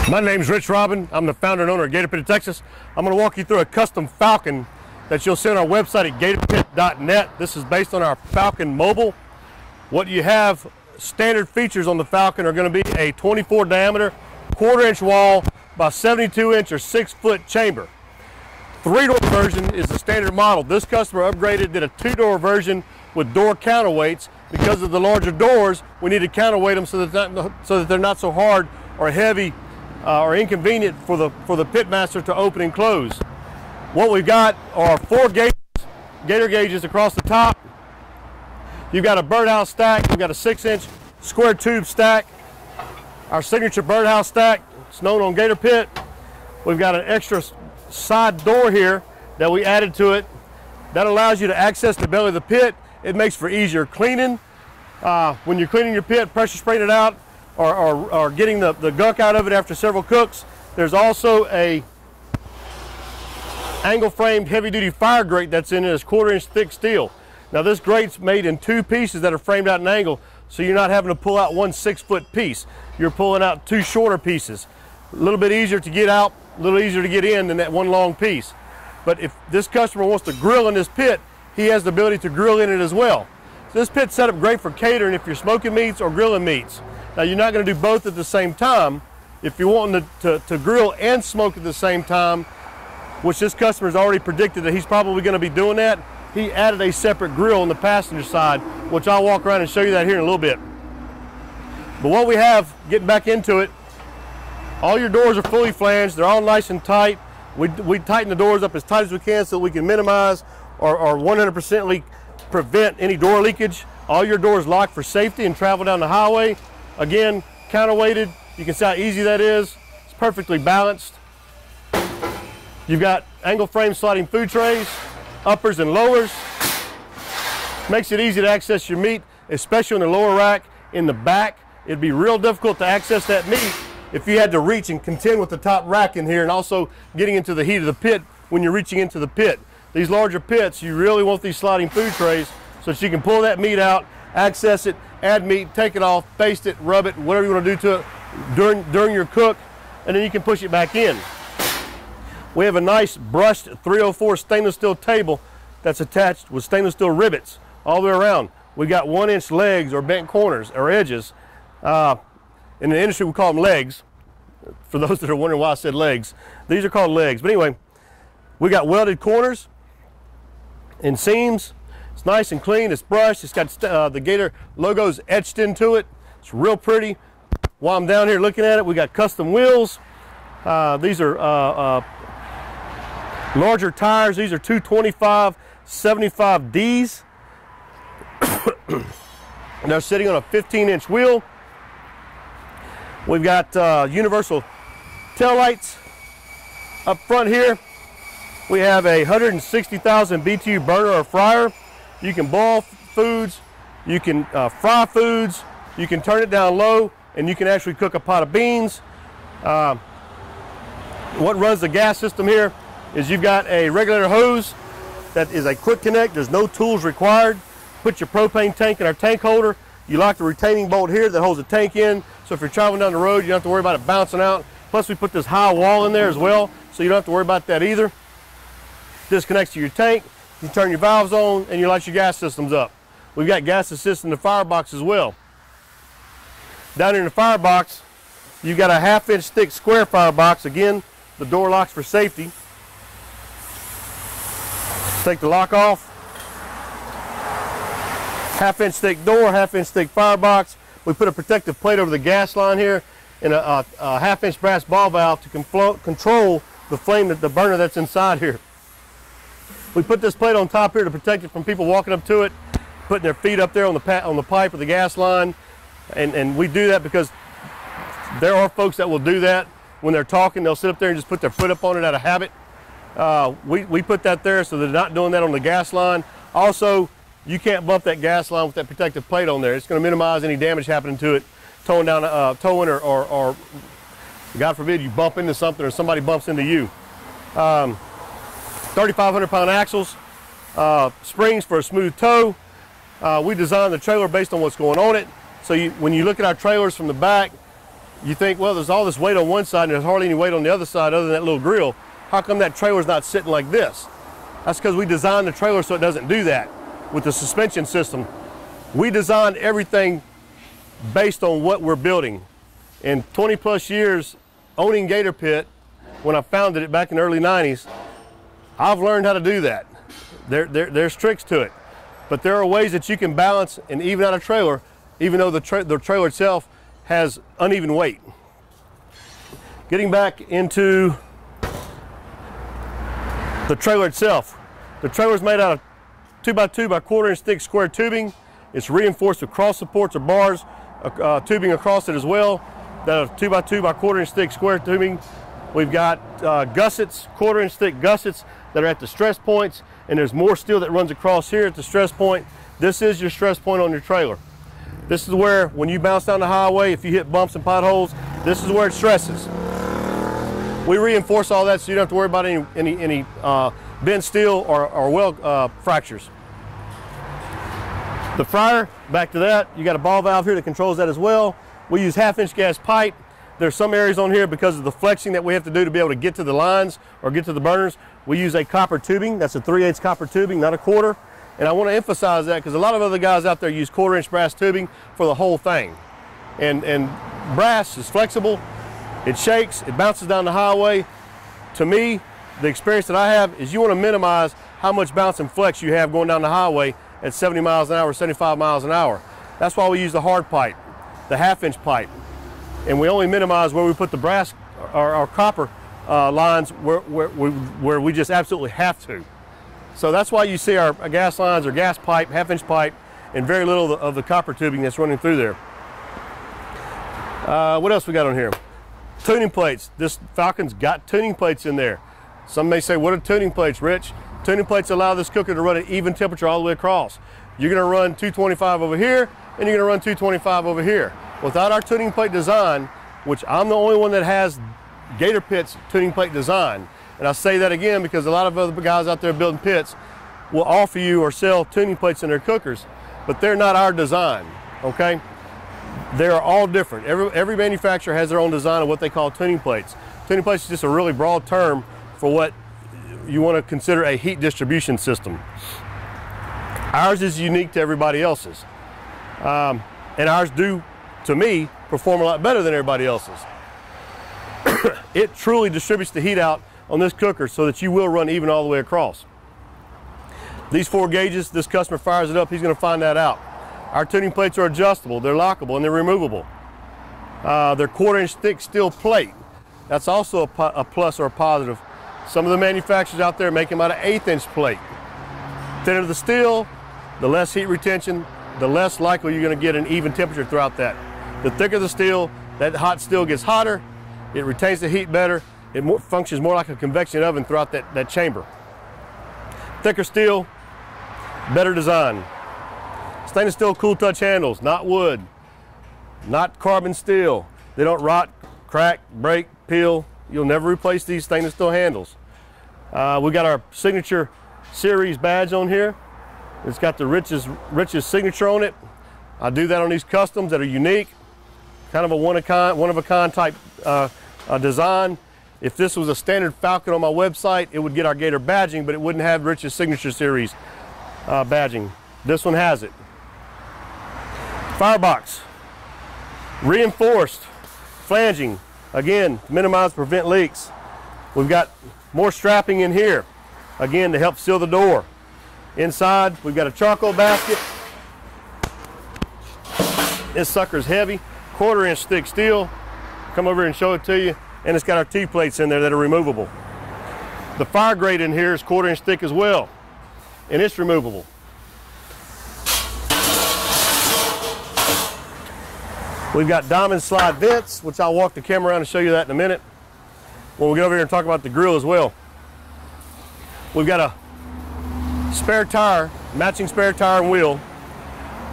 My name's Rich Robin. I'm the founder and owner of Gator Pit of Texas. I'm going to walk you through a custom Falcon that you'll see on our website at gatorpit.net. This is based on our Falcon Mobile. What you have, standard features on the Falcon are going to be a 24 diameter, 1/4 inch wall by 72 inch or 6-foot chamber. 3-door version is the standard model. This customer upgraded, did a 2-door version with door counterweights. Because of the larger doors, we need to counterweight them so that they're not so hard or heavy or inconvenient for the pit master to open and close. What we've got are 4 gator gauges across the top. You've got a birdhouse stack. You've got a 6-inch square tube stack. Our signature birdhouse stack. It's known on Gator Pit. We've got an extra side door here that we added to it. That allows you to access the belly of the pit. It makes for easier cleaning. When you're cleaning your pit, pressure spraying it out, or getting the gunk out of it after several cooks. There's also a angle framed heavy duty fire grate that's in it. It's 1/4 inch thick steel. Now this grate's made in 2 pieces that are framed out at an angle, so you're not having to pull out one 6-foot piece. You're pulling out 2 shorter pieces. A little bit easier to get out, a little easier to get in than that one long piece. But if this customer wants to grill in this pit, he has the ability to grill in it as well. So this pit's set up great for catering if you're smoking meats or grilling meats. Now you're not going to do both at the same time. If you're wanting to grill and smoke at the same time, which this customer's already predicted that he's probably going to be doing that, he added a separate grill on the passenger side, which I'll walk around and show you that here in a little bit. But what we have, getting back into it, all your doors are fully flanged. They're all nice and tight. We tighten the doors up as tight as we can so that we can minimize or 100% prevent any door leakage. All your doors lock for safety and travel down the highway. Again, counterweighted. You can see how easy that is. It's perfectly balanced. You've got angle frame sliding food trays, uppers and lowers. Makes it easy to access your meat, especially in the lower rack in the back. It'd be real difficult to access that meat if you had to reach and contend with the top rack in here and also getting into the heat of the pit when you're reaching into the pit. These larger pits, you really want these sliding food trays so that you can pull that meat out, access it, add meat, take it off, baste it, rub it, whatever you want to do to it during your cook, and then you can push it back in. We have a nice brushed 304 stainless steel table that's attached with stainless steel rivets all the way around. We got 1-inch legs or bent corners or edges. In the industry we call them legs. For those that are wondering why I said legs, these are called legs. But anyway, we got welded corners and seams. It's nice and clean. It's brushed. It's got the Gator logos etched into it. It's real pretty. While I'm down here looking at it, we got custom wheels. These are larger tires. These are 225 75Ds. They're sitting on a 15-inch wheel. We've got universal taillights up front here. We have a 160,000 BTU burner or fryer. You can boil foods, you can fry foods, you can turn it down low, and you can actually cook a pot of beans. What runs the gas system here is you've got a regulator hose that is a quick connect. There's no tools required. Put your propane tank in our tank holder. You lock the retaining bolt here that holds the tank in, so if you're traveling down the road, you don't have to worry about it bouncing out. Plus we put this high wall in there as well, so you don't have to worry about that either. This connects to your tank. You turn your valves on and you light your gas systems up. We've got gas assist in the firebox as well. Down in the firebox, you've got a 1/2-inch thick square firebox. Again, the door locks for safety. Take the lock off. 1/2-inch thick door, 1/2-inch thick firebox. We put a protective plate over the gas line here and a 1/2-inch brass ball valve to control the flame, the burner that's inside here. We put this plate on top here to protect it from people walking up to it, putting their feet up there on the pipe or the gas line. And we do that because there are folks that will do that when they're talking. They'll sit up there and just put their foot up on it out of habit. We put that there so they're not doing that on the gas line. Also, you can't bump that gas line with that protective plate on there. It's going to minimize any damage happening to it, towing or God forbid you bump into something or somebody bumps into you. 3,500-pound axles, springs for a smooth tow. We designed the trailer based on what's going on it. So when you look at our trailers from the back, You think, well, there's all this weight on one side and there's hardly any weight on the other side other than that little grill. How come that trailer's not sitting like this? That's because we designed the trailer so it doesn't do that. With the suspension system, we designed everything based on what we're building. In 20 plus years owning Gator Pit, when I founded it back in the early 90s, I've learned how to do that. There's tricks to it. But there are ways that you can balance and even out a trailer, even though the trailer itself has uneven weight. Getting back into the trailer itself. The trailer is made out of 2x2 by 1/4 inch thick square tubing. It's reinforced with cross supports or bars, tubing across it as well. That is 2x2 by 1/4 inch thick square tubing. We've got gussets, 1/4 inch thick gussets that are at the stress points, and there's more steel that runs across here at the stress point. This is your stress point on your trailer. This is where, when you bounce down the highway, if you hit bumps and potholes, this is where it stresses. We reinforce all that so you don't have to worry about any bent steel or weld fractures. The fryer, back to that, you got a ball valve here that controls that as well. We use 1/2 inch gas pipe. There's some areas on here because of the flexing that we have to do to be able to get to the lines or get to the burners. We use a copper tubing. That's a 3/8 copper tubing, not a 1/4. And I want to emphasize that because a lot of other guys out there use 1/4 inch brass tubing for the whole thing. And brass is flexible, it shakes, it bounces down the highway. To me, the experience that I have is you want to minimize how much bounce and flex you have going down the highway at 70 miles an hour, 75 miles an hour. That's why we use the hard pipe, the 1/2 inch pipe. And we only minimize where we put the brass or copper lines where we just absolutely have to. So that's why you see our gas lines or gas pipe, 1/2 inch pipe, and very little of the copper tubing that's running through there. What else we got on here? Tuning plates. This Falcon's got tuning plates in there. Some may say, what are tuning plates, Rich? Tuning plates allow this cooker to run at even temperature all the way across. You're gonna run 225 over here, and you're gonna run 225 over here. Without our tuning plate design, which I'm the only one that has Gator Pit's tuning plate design, and I say that again because a lot of other guys out there building pits will offer you or sell tuning plates in their cookers, but they're not our design, okay? They're all different. Every manufacturer has their own design of what they call tuning plates. Tuning plates is just a really broad term for what you want to consider a heat distribution system. Ours is unique to everybody else's. And ours do, to me, perform a lot better than everybody else's. It truly distributes the heat out on this cooker so that you will run even all the way across. These 4 gauges, this customer fires it up, he's going to find that out. Our tuning plates are adjustable, they're lockable, and they're removable. They're 1/4 inch thick steel plate. That's also a plus or a positive. Some of the manufacturers out there make them out of 1/8 inch plate. Thinner the steel, the less heat retention, the less likely you're going to get an even temperature throughout that. The thicker the steel, that hot steel gets hotter, it retains the heat better, it functions more like a convection oven throughout that chamber. Thicker steel, better design. Stainless steel cool touch handles, not wood, not carbon steel. They don't rot, crack, break, peel. You'll never replace these stainless steel handles. We got our signature series badge on here. It's got the richest signature on it. I do that on these customs that are unique, kind of a one of a kind type design. If this was a standard Falcon on my website, it would get our Gator badging, but it wouldn't have richest signature series badging. This one has it. Firebox, reinforced flanging, again, to minimize, prevent leaks. We've got more strapping in here, again, to help seal the door. Inside, we've got a charcoal basket. This sucker's heavy, 1/4 inch thick steel. Come over here and show it to you. And it's got our T-plates in there that are removable. The fire grate in here is 1/4 inch thick as well, and it's removable. We've got diamond slide vents, which I'll walk the camera around and show you that in a minute when we get over here and talk about the grill as well. We've got a spare tire, matching spare tire and wheel.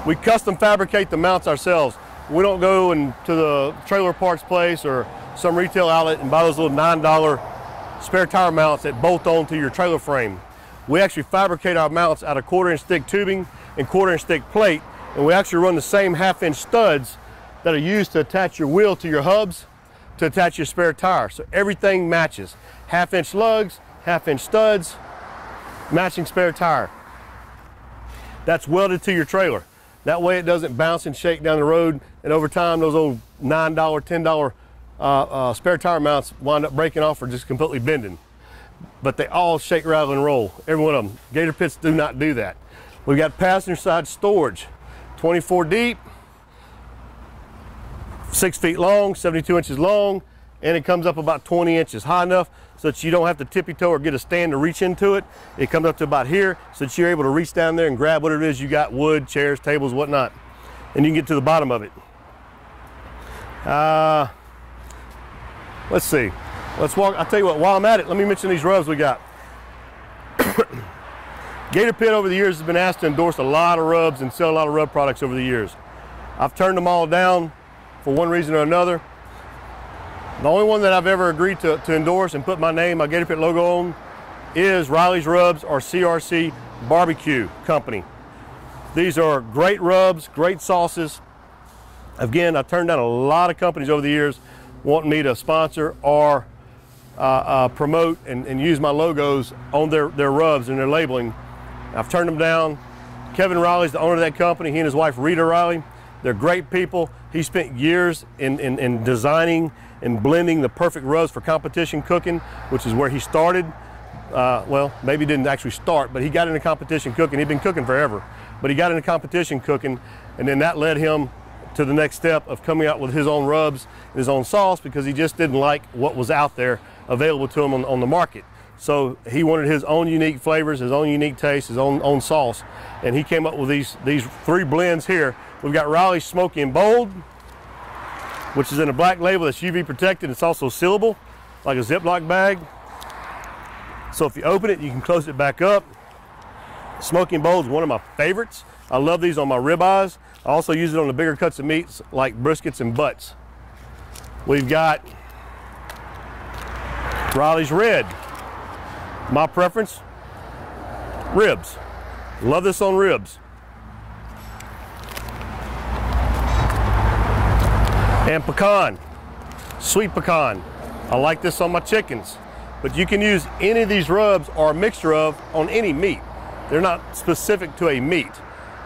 We custom fabricate the mounts ourselves. We don't go into the trailer parts place or some retail outlet and buy those little $9 spare tire mounts that bolt onto your trailer frame. We actually fabricate our mounts out of 1/4 inch thick tubing and 1/4 inch thick plate, and we actually run the same 1/2 inch studs that are used to attach your wheel to your hubs to attach your spare tire. So everything matches. 1/2-inch lugs, 1/2-inch studs, matching spare tire. That's welded to your trailer. That way it doesn't bounce and shake down the road, and over time those old $9, $10 spare tire mounts wind up breaking off or just completely bending. But they all shake, rattle, and roll. Every one of them. Gator pits do not do that. We've got passenger side storage, 24 deep, 6 feet long, 72 inches long, and it comes up about 20 inches high enough so that you don't have to tippy toe or get a stand to reach into it. It comes up to about here so that you're able to reach down there and grab whatever it is you got, wood, chairs, tables, whatnot, and you can get to the bottom of it. Let's see. Let's walk. I'll tell you what, while I'm at it, let me mention these rubs we got. Gator Pit over the years has been asked to endorse a lot of rubs and sell a lot of rub products over the years. I've turned them all down for one reason or another. The only one that I've ever agreed to endorse and put my name, my Gator Pit logo on, is Riley's Rubs or CRC Barbecue Company. These are great rubs, great sauces. Again, I've turned down a lot of companies over the years wanting me to sponsor or promote and use my logos on their rubs and their labeling. I've turned them down. Kevin Riley's the owner of that company. He and his wife Rita Riley. They're great people. He spent years in designing and blending the perfect rubs for competition cooking, which is where he started. Well, maybe didn't actually start, but he got into competition cooking. He'd been cooking forever, but he got into competition cooking, and then that led him to the next step of coming out with his own rubs and his own sauce because he just didn't like what was out there available to him on the market. So he wanted his own unique flavors, his own unique taste, his own sauce, and he came up with these 3 blends here. We've got Riley's Smoky and Bold, which is in a black label that's UV protected. It's also sealable, like a Ziploc bag. So if you open it, you can close it back up. Smoky and Bold is one of my favorites. I love these on my ribeyes. I also use it on the bigger cuts of meats like briskets and butts. We've got Riley's Red. My preference, ribs. Love this on ribs. And pecan, sweet pecan. I like this on my chickens. But you can use any of these rubs or a mixture of on any meat. They're not specific to a meat.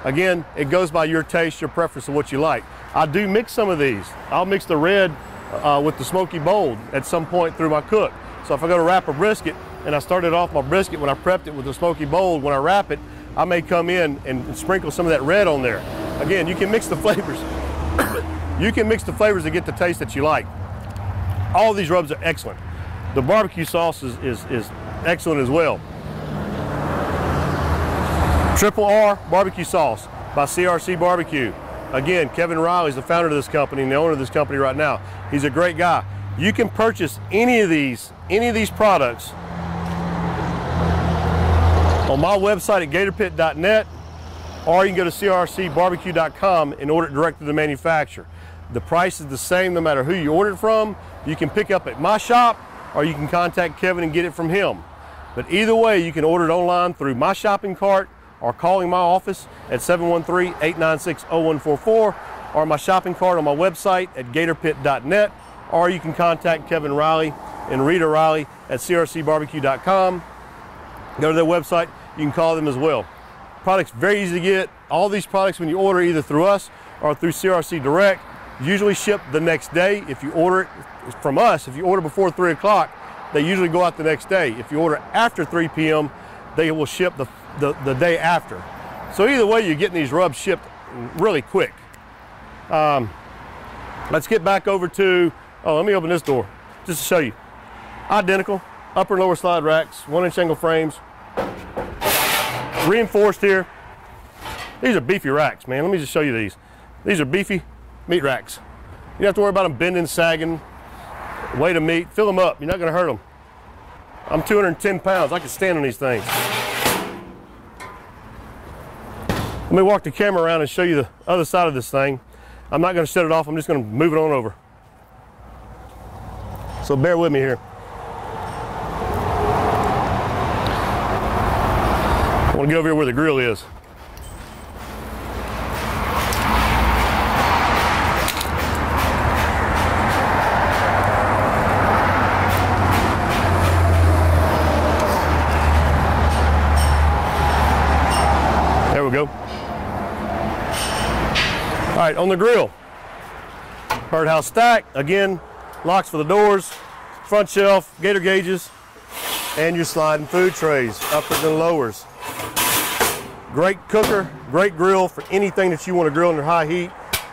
Again, it goes by your taste, your preference, and what you like. I do mix some of these. I'll mix the red with the Smoky Bold at some point through my cook. So if I go to wrap a brisket and I started off my brisket when I prepped it with the Smoky Bold, when I wrap it, I may come in and sprinkle some of that red on there. Again, you can mix the flavors. You can mix the flavors to get the taste that you like. All of these rubs are excellent. The barbecue sauce is excellent as well. Triple R barbecue sauce by CRC Barbecue. Again, Kevin Riley is the founder of this company and the owner of this company right now. He's a great guy. You can purchase any of these products on my website at gatorpit.net, or you can go to crcbarbecue.com and order it direct to the manufacturer. The price is the same no matter who you order it from. You can pick up at my shop, or you can contact Kevin and get it from him. But either way, you can order it online through my shopping cart or calling my office at 713-896-0144, or my shopping cart on my website at gatorpit.net, or you can contact Kevin Riley and Rita Riley at crcbarbecue.com. Go to their website, you can call them as well. Products very easy to get. All these products, when you order either through us or through CRC Direct, usually ship the next day. If you order it from us, if you order before 3 o'clock, they usually go out the next day. If you order after 3 p.m., they will ship the day after. So either way, you're getting these rubs shipped really quick. Let's get back over to, let me open this door just to show you. Identical, upper and lower slide racks, 1-inch angle frames, reinforced here. These are beefy racks, man. Let me just show you these. These are beefy meat racks. You don't have to worry about them bending, sagging, weight of meat. Fill them up, you're not gonna hurt them. I'm 210 pounds, I can stand on these things. Let me walk the camera around and show you the other side of this thing. I'm not gonna shut it off, I'm just gonna move it on over. So bear with me here. I wanna get over here where the grill is. right, on the grill, birdhouse stack, again, locks for the doors, front shelf, Gator gauges, and your sliding food trays, uppers and lowers. Great cooker, great grill for anything that you want to grill under high heat,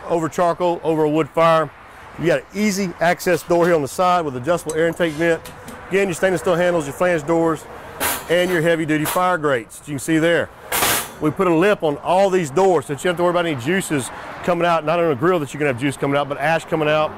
over charcoal, over a wood fire. You got an easy access door here on the side with adjustable air intake vent. Again, your stainless steel handles, your flange doors, and your heavy duty fire grates, as you can see there. We put a lip on all these doors so that you don't have to worry about any juices coming out, not on a grill that you can have juice coming out, but ash coming out.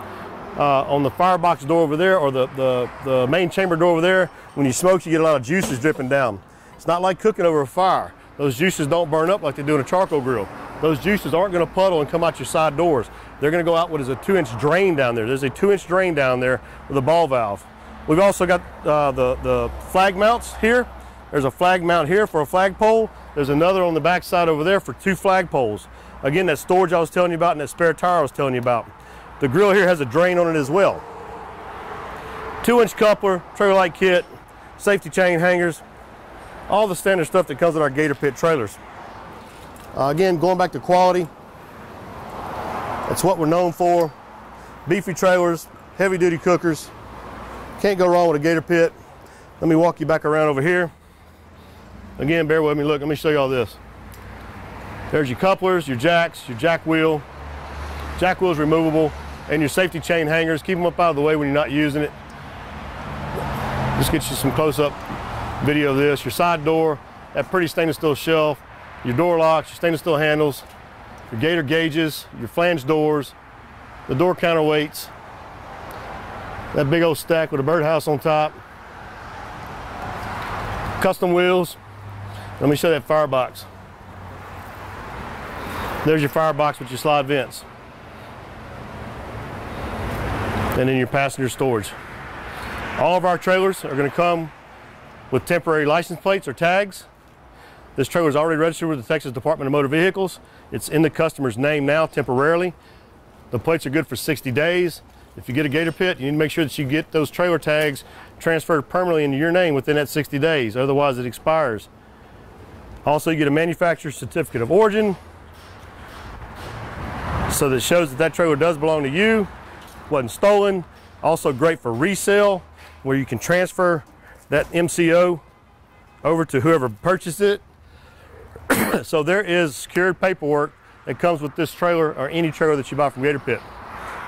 On the firebox door over there, or the main chamber door over there, when you smoke, you get a lot of juices dripping down. It's not like cooking over a fire. Those juices don't burn up like they do in a charcoal grill. Those juices aren't going to puddle and come out your side doors. They're going to go out what is a 2-inch drain down there. There's a 2-inch drain down there with a ball valve. We've also got the flag mounts here. There's a flag mount here for a flagpole. There's another on the back side over there for 2 flagpoles. Again, that storage I was telling you about and that spare tire I was telling you about. The grill here has a drain on it as well. 2-inch coupler, trailer light kit, safety chain hangers, all the standard stuff that comes with our Gator Pit trailers. Again, going back to quality, that's what we're known for. Beefy trailers, heavy duty cookers. Can't go wrong with a Gator Pit. Let me walk you back around over here. Again, bear with me. Look, let me show you all this. There's your couplers, your jacks, your jack wheel. Jack wheel's removable, and your safety chain hangers. Keep them up out of the way when you're not using it. Just get you some close-up video of this. Your side door, that pretty stainless steel shelf, your door locks, your stainless steel handles, your Gator gauges, your flange doors, the door counterweights, that big old stack with a birdhouse on top, custom wheels. Let me show you that firebox. There's your firebox with your slide vents. And then your passenger storage. All of our trailers are going to come with temporary license plates or tags. This trailer is already registered with the Texas Department of Motor Vehicles. It's in the customer's name now temporarily. The plates are good for 60 days. If you get a Gator Pit, you need to make sure that you get those trailer tags transferred permanently into your name within that 60 days. Otherwise, it expires. Also, you get a manufacturer's certificate of origin, so that it shows that that trailer does belong to you, wasn't stolen. Also great for resale, where you can transfer that MCO over to whoever purchased it. So there is secured paperwork that comes with this trailer or any trailer that you buy from Gator Pit.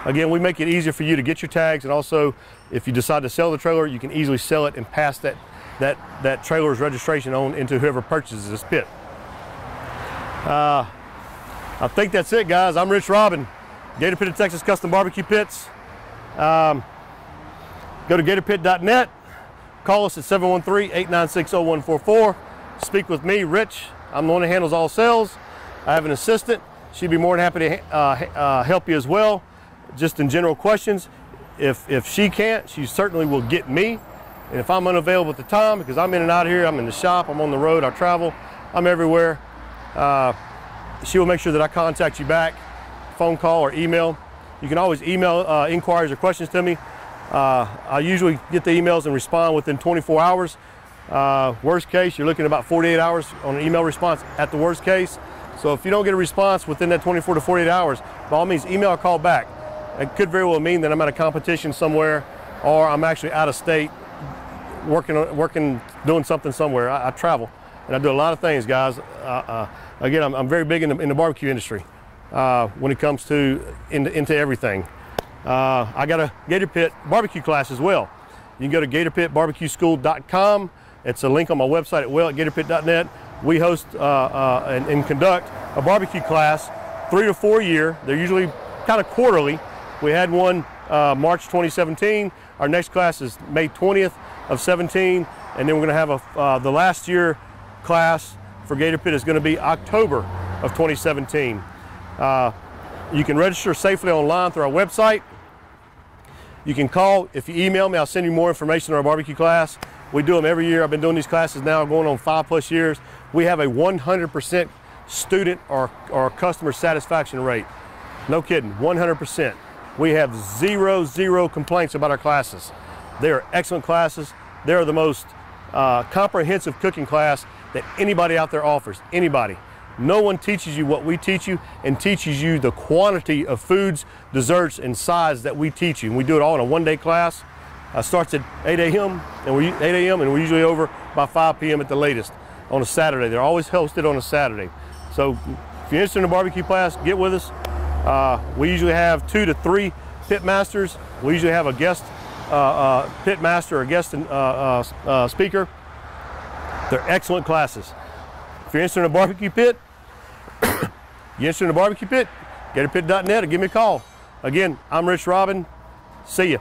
Again, we make it easier for you to get your tags, and also if you decide to sell the trailer, you can easily sell it and pass that trailer's registration on into whoever purchases this pit. I think that's it, guys. I'm Rich Robin, Gator Pit of Texas Custom Barbecue Pits. Go to gatorpit.net. Call us at 713-896-0144. Speak with me, Rich. I'm the one that handles all sales. I have an assistant. She'd be more than happy to help you as well, just in general questions. If she can't, she certainly will get me. And if I'm unavailable at the time, because I'm in and out of here, I'm in the shop, I'm on the road, I travel, I'm everywhere, she will make sure that I contact you back, phone call or email. You can always email inquiries or questions to me. I usually get the emails and respond within 24 hours. Worst case, you're looking at about 48 hours on an email response at the worst case. So if you don't get a response within that 24 to 48 hours, by all means, email or call back. It could very well mean that I'm at a competition somewhere, or I'm actually out of state working doing something somewhere. I travel, and I do a lot of things, guys. Again, I'm very big in the barbecue industry when it comes to into everything. I got a Gator Pit barbecue class as well. You can go to gatorpitbarbecueschool.com. It's a link on my website at gatorpit.net. We host and conduct a barbecue class 3 to 4 a year. They're usually kind of quarterly. We had one March 2017. Our next class is May 20th of 17, and then we're going to have the last year class for Gator Pit is going to be October of 2017. You can register safely online through our website. You can call. If you email me, I'll send you more information on our barbecue class. We do them every year. I've been doing these classes now going on 5+ years. We have a 100% student or customer satisfaction rate. No kidding, 100%. We have zero complaints about our classes. They are excellent classes. They are the most comprehensive cooking class that anybody out there offers, anybody. No one teaches you what we teach you and teaches you the quantity of foods, desserts, and size that we teach you. And we do it all in a one-day class. Starts at 8 a.m. and we're usually over by 5 p.m. at the latest on a Saturday. They're always hosted on a Saturday. So if you're interested in a barbecue class, get with us. We usually have 2 to 3 pit masters. We usually have a guest pit master or guest speaker. They're excellent classes. If you're interested in a barbecue pit, GatorPit.net or give me a call. Again, I'm Rich Robin. See ya.